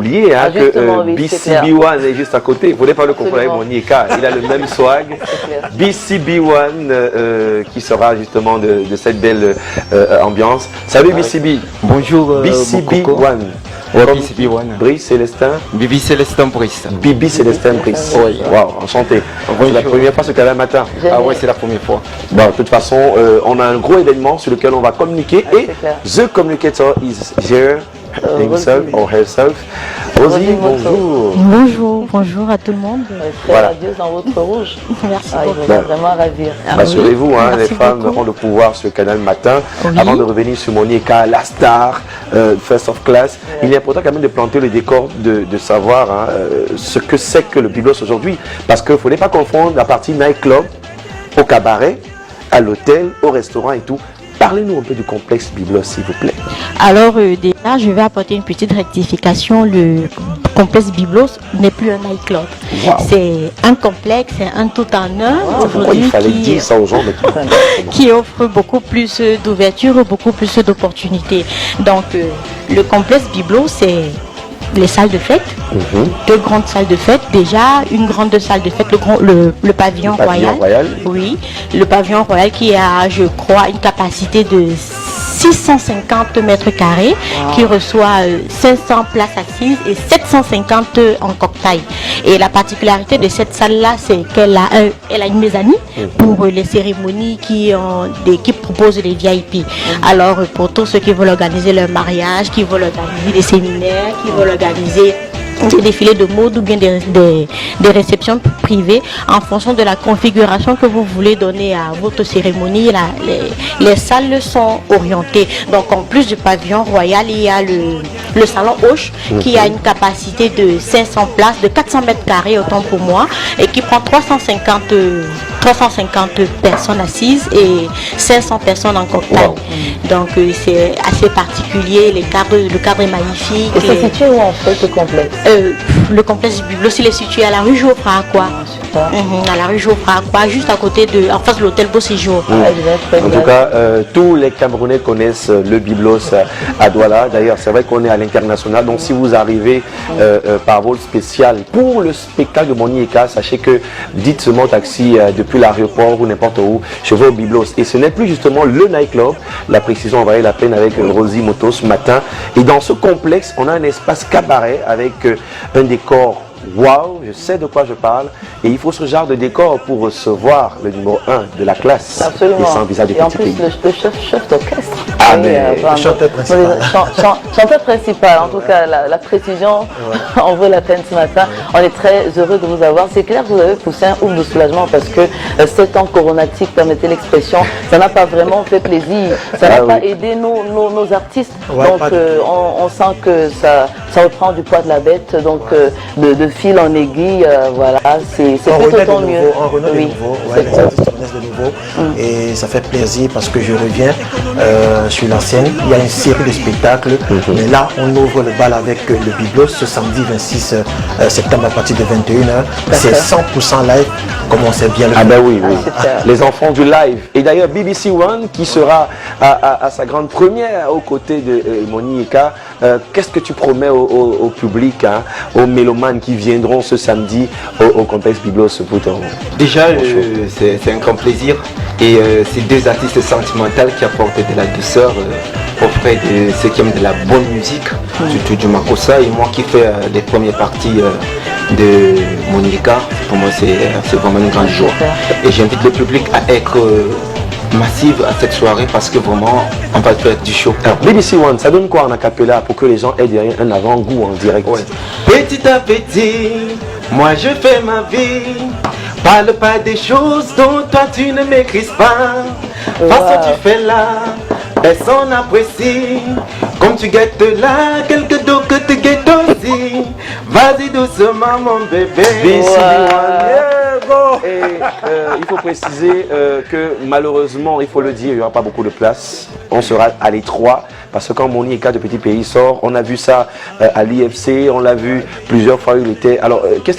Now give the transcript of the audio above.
oublier hein, que BCB1 est juste à côté. Vous ne voulez pas le confondre avec Monieka. Il a le même swag. BCB1 qui sera justement de cette belle ambiance. Salut BCB. Bonjour BCB1. BCB1. Brice Célestin. Bibi Célestin Brice. Bibi Célestin Brice. Oui. Wow, enchanté. C'est la première fois ce Canal Matin. Ah ouais, c'est la première fois. Bon, de toute façon, on a un gros événement sur lequel on va communiquer et The Communicator is here. Himself or herself. Rosie, bonjour. Bonjour à tout le monde. Très radieuse dans votre rouge. Merci beaucoup. Vous êtes vraiment ravir. Rassurez-vous, hein, les femmes ont le pouvoir sur le Canal Matin. Oui. Avant de revenir sur Monieka, la star, first of class, il est important quand même de planter le décor, de savoir hein, ce que c'est que le Biblos aujourd'hui. Parce qu'il ne faudrait pas confondre la partie nightclub au cabaret, à l'hôtel, au restaurant et tout. Parlez-nous un peu du complexe Biblos, s'il vous plaît. Alors, déjà, je vais apporter une petite rectification. Le complexe Biblos n'est plus un nightclub. Wow. C'est un complexe, c'est un tout en un. Pourquoi il fallait dire ça aux gens qui offre beaucoup plus d'ouverture, beaucoup plus d'opportunités. Donc, le complexe Biblos, c'est les salles de fête, deux grandes salles de fête, déjà une grande salle de fête, le pavillon royal. Oui, le pavillon royal qui a, je crois, une capacité de 650 mètres carrés, qui reçoit 500 places assises et 750 en cocktail. Et la particularité de cette salle-là, c'est qu'elle a une mezzanine pour les cérémonies qui proposent les VIP. Alors, pour tous ceux qui veulent organiser leur mariage, qui veulent organiser des séminaires, qui veulent organiser des défilés de mode ou bien des réceptions privées, en fonction de la configuration que vous voulez donner à votre cérémonie, les salles sont orientées. Donc en plus du pavillon royal, il y a le salon Hoche qui a une capacité de 500 places, de 400 mètres carrés autant pour moi, et qui prend 350 personnes assises et 500 personnes en cocktail. Wow. Donc c'est assez particulier, le cadre est magnifique. Et c'est situé où en fait le complexe? Le complexe du Biblos, il est situé à la rue Geoffroy Aqua. À la rue Geoffroy Aqua, juste à côté en face de l'hôtel Beau Séjour. En tout cas, tous les Camerounais connaissent le Biblos à Douala. D'ailleurs, c'est vrai qu'on est à l'international. Donc si vous arrivez par vol spécial pour le spectacle de Monieka, sachez que dites seulement taxi depuis l'aéroport ou n'importe où, je vais au Biblos. Et ce n'est plus justement le nightclub. La précision, on va y la peine avec Rosie Moto ce matin. Et dans ce complexe, on a un espace cabaret avec un décor. Waouh, je sais de quoi je parle. Et il faut ce genre de décor pour recevoir le numéro 1 de la classe. Absolument. Et sans visa de et en petit plus, pays. le chef d'orchestre. Ah, mais le chanteur principal. Chanteur principal, en tout cas, la précision, on vaut la peine ce matin. On est très heureux de vous avoir. C'est clair que vous avez poussé un ouf de soulagement parce que 7 ans coronatique, permettez l'expression, ça n'a pas vraiment fait plaisir. Ça n'a pas aidé nos artistes. Donc, on sent que ça reprend du poids de la bête. Donc, de fil en aiguille, voilà, c'est plutôt tant mieux. On renoue de nouveau, les artistes renaissent de nouveau et ça fait plaisir parce que je reviens sur la scène, il y a une série de spectacles, mais là on ouvre le bal avec le Biblos ce samedi 26 septembre à partir de 21h, c'est 100% live, comme on sait bien le ben oui, les enfants du live. Et d'ailleurs BBC One qui sera à sa grande première aux côtés de Monieka, qu'est-ce que tu promets au public, hein, aux mélomanes qui viendront ce samedi au complexe Biblos pour ton... Déjà, c'est un grand plaisir et c'est deux artistes sentimentaux qui apportent de la douceur auprès de ceux qui aiment de la bonne musique, surtout du Makossa, et moi qui fais les premières parties de Monieka. Pour moi, c'est vraiment une grande joie. Et j'invite le public à être massive à cette soirée parce que vraiment on va faire du show. Alors, BBC One, ça donne quoi en acapella pour que les gens aient un avant-goût en direct? Petit à petit, moi je fais ma vie. Parle pas des choses dont toi tu ne maîtrises pas. Façon tu fais là, personne n'apprécie. Comme tu guettes là, quelques dos que tu guettes aussi. Vas-y doucement mon bébé. BBC One, et il faut préciser que malheureusement, il faut le dire, il n'y aura pas beaucoup de place. On sera à l'étroit parce que quand Monieka de Petit Pays sort, on a vu ça à l'IFC, on l'a vu plusieurs fois où il était. Alors, qu'est-ce